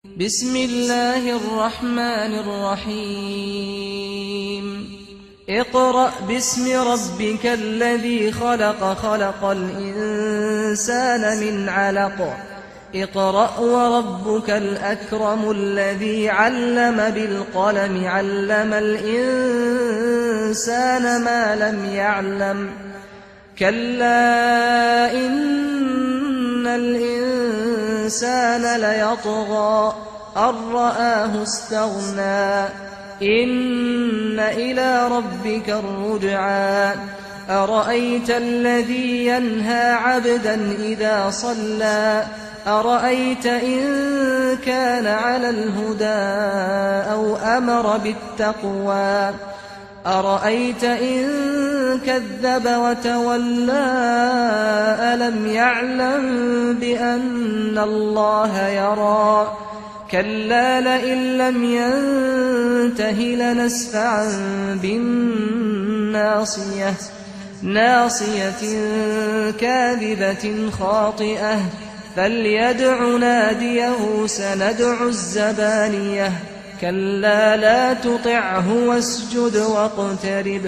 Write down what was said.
بسم الله الرحمن الرحيم اقرأ باسم ربك الذي خلق خلق الإنسان من علق اقرأ وربك الأكرم الذي علم بالقلم علم الإنسان ما لم يعلم كلا إن الإنسان ليطغى أن رآه استغنى إن إلى ربك الرجعى أرأيت الذي ينهى عبدا إذا صلى أرأيت إن كان على الهدى أو أمر بالتقوى أرأيت إن كذب وتولى ألم يعلم بأن الله يرى كلا لئن لم ينته لنسفعا بالناصية ناصية كاذبة خاطئة فليدع ناديه سندع الزبانية كلا لا تطعه واسجد واقترب